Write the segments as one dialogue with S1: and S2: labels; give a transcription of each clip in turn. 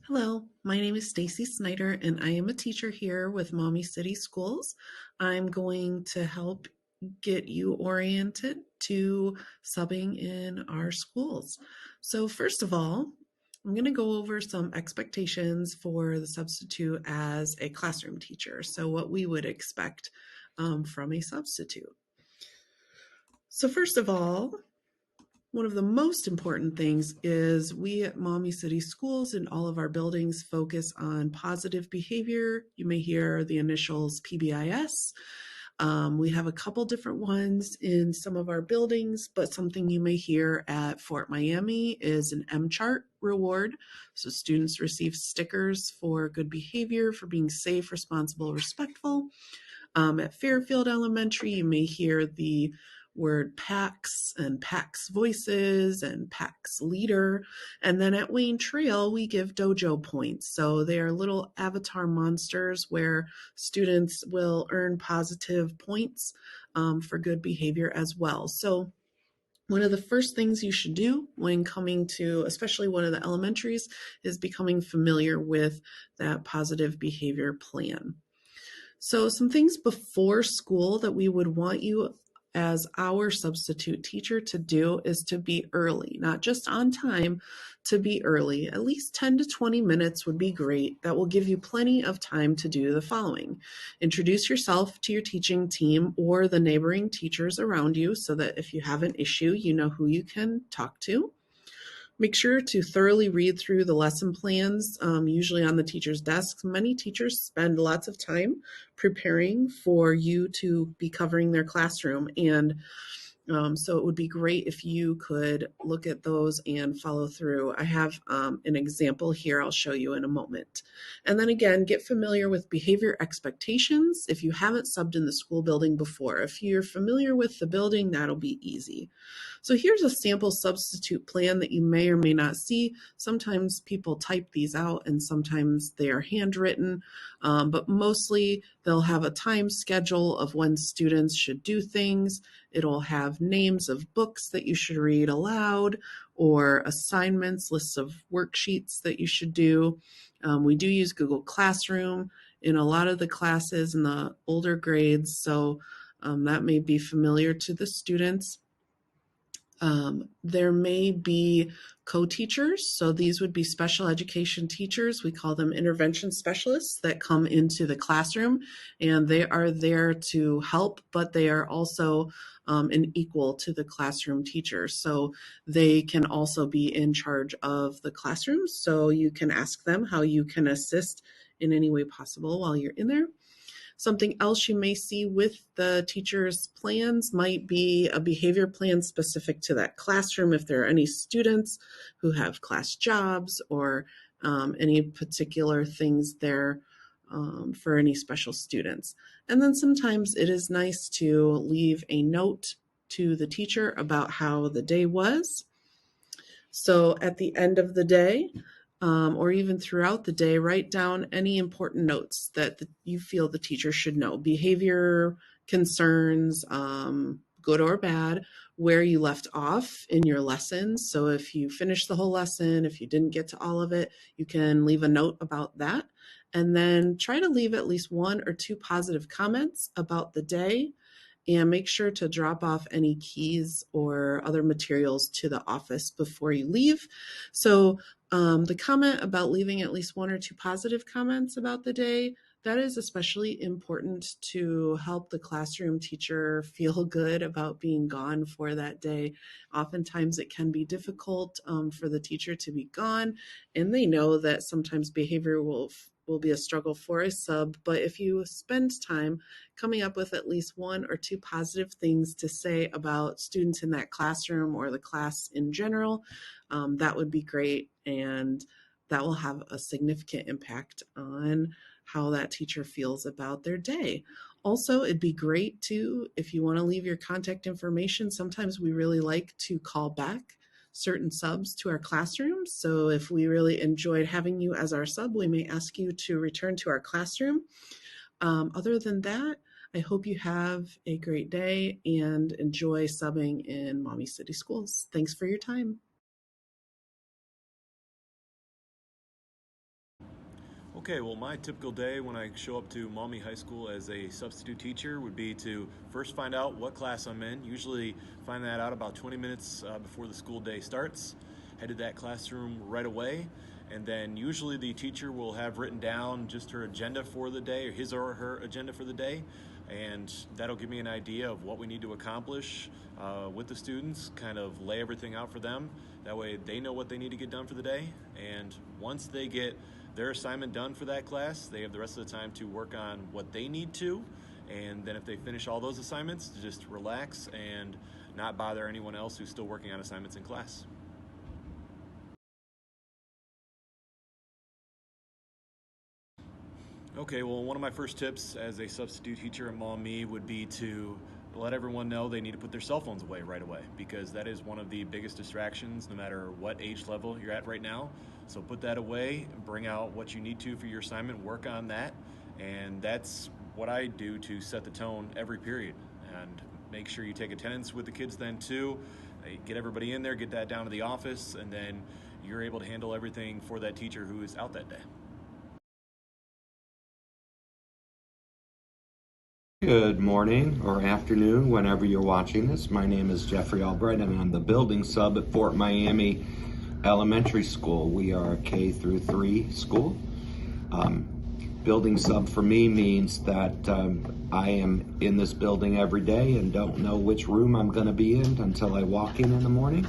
S1: Hello, my name is Stacy Snyder, and I am a teacher here with Maumee City Schools. I'm going to help get you oriented to subbing in our schools. So, first of all, I'm going to go over some expectations for the substitute as a classroom teacher. So, what we would expect from a substitute. So, first of all, one of the most important things is we at Maumee City Schools in all of our buildings focus on positive behavior. You may hear the initials PBIS. We have a couple different ones in some of our buildings, but something you may hear at Fort Miami is an M-Chart reward. So students receive stickers for good behavior, for being safe, responsible, respectful. At Fairfield Elementary, you may hear the word PAX and PAX Voices and PAX Leader. And then at Wayne Trail, we give dojo points. So they are little avatar monsters where students will earn positive points for good behavior as well. So one of the first things you should do when coming to, especially one of the elementaries, is becoming familiar with that positive behavior plan. So, some things before school that we would want you as our substitute teacher to do is to be early, not just on time, to be early. At least 10 to 20 minutes would be great. That will give you plenty of time to do the following. Introduce yourself to your teaching team or the neighboring teachers around you so that if you have an issue, you know who you can talk to. Make sure to thoroughly read through the lesson plans, usually on the teacher's desks. Many teachers spend lots of time preparing for you to be covering their classroom, and so it would be great if you could look at those and follow through. I have an example here I'll show you in a moment. And then again, get familiar with behavior expectations if you haven't subbed in the school building before. If you're familiar with the building, that'll be easy. So here's a sample substitute plan that you may or may not see. Sometimes people type these out and sometimes they are handwritten, but mostly they'll have a time schedule of when students should do things. It'll have names of books that you should read aloud or assignments, lists of worksheets that you should do. We do use Google Classroom in a lot of the classes in the older grades, so that may be familiar to the students. There may be co-teachers, so these would be special education teachers. We call them intervention specialists that come into the classroom, and they are there to help, but they are also an equal to the classroom teacher. So they can also be in charge of the classroom, so you can ask them how you can assist in any way possible while you're in there. Something else you may see with the teacher's plans might be a behavior plan specific to that classroom if there are any students who have class jobs or any particular things there for any special students. And then sometimes it is nice to leave a note to the teacher about how the day was. So at the end of the day, or even throughout the day, write down any important notes that you feel the teacher should know. Behavior concerns, good or bad, where you left off in your lessons. So if you finished the whole lesson, if you didn't get to all of it, you can leave a note about that. And then try to leave at least one or two positive comments about the day, and make sure to drop off any keys or other materials to the office before you leave. So the comment about leaving at least one or two positive comments about the day, that is especially important to help the classroom teacher feel good about being gone for that day. Oftentimes it can be difficult for the teacher to be gone, and they know that sometimes behavior will be a struggle for a sub, but if you spend time coming up with at least one or two positive things to say about students in that classroom or the class in general, that would be great, and that will have a significant impact on how that teacher feels about their day. Also, it'd be great too, if you want to leave your contact information, sometimes we really like to call back certain subs to our classrooms. So if we really enjoyed having you as our sub, we may ask you to return to our classroom. Other than that, I hope you have a great day and enjoy subbing in Maumee City Schools. Thanks for your time.
S2: Okay, well, my typical day when I show up to Maumee High School as a substitute teacher would be to first find out what class I'm in. Usually find that out about 20 minutes before the school day starts. Head to that classroom right away, and then usually the teacher will have written down just her agenda for the day, or his or her agenda for the day, and that'll give me an idea of what we need to accomplish with the students, kind of lay everything out for them. That way they know what they need to get done for the day, and once they get their assignment done for that class, they have the rest of the time to work on what they need to, and then if they finish all those assignments, just relax and not bother anyone else who's still working on assignments in class. Okay, well, one of my first tips as a substitute teacher at Maumee would be to let everyone know they need to put their cell phones away, because that is one of the biggest distractions no matter what age level you're at right now. So put that away, bring out what you need to for your assignment, work on that, and that's what I do to set the tone every period. And make sure you take attendance with the kids then too. Get everybody in there, get that down to the office, and then you're able to handle everything for that teacher who is out that day.
S3: Good morning or afternoon, whenever you're watching this. My name is Jeffrey Albright, and I'm the building sub at Fort Miami Elementary School. We are a K through 3 school. Building sub for me means that I am in this building every day and don't know which room I'm going to be in until I walk in the morning.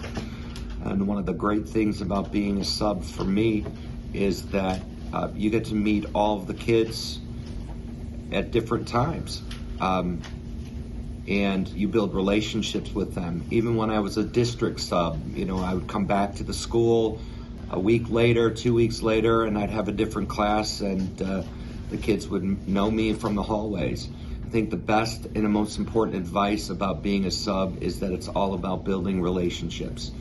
S3: And one of the great things about being a sub for me is that you get to meet all of the kids at different times. And you build relationships with them. Even when I was a district sub, I would come back to the school a week later, 2 weeks later, and I'd have a different class, and the kids would know me from the hallways. I think the best and the most important advice about being a sub is that it's all about building relationships,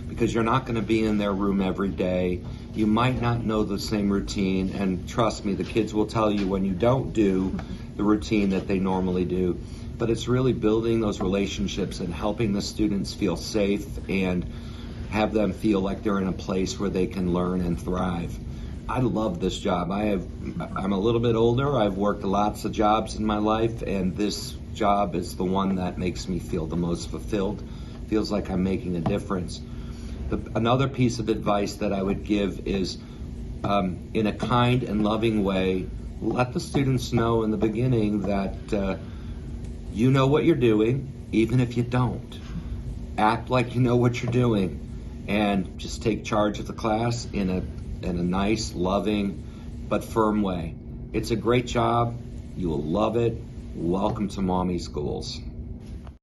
S3: because you're not going to be in their room every day. You might not know the same routine, and trust me, the kids will tell you when you don't do the routine that they normally do. But it's really building those relationships and helping the students feel safe and have them feel like they're in a place where they can learn and thrive. I love this job. I'm a little bit older. I've worked lots of jobs in my life, and this job is the one that makes me feel the most fulfilled. Feels like I'm making a difference. Another piece of advice that I would give is, in a kind and loving way, let the students know in the beginning that you know what you're doing, even if you don't. Act like you know what you're doing, and just take charge of the class in a nice, loving, but firm way. It's a great job. You will love it. Welcome to Maumee Schools.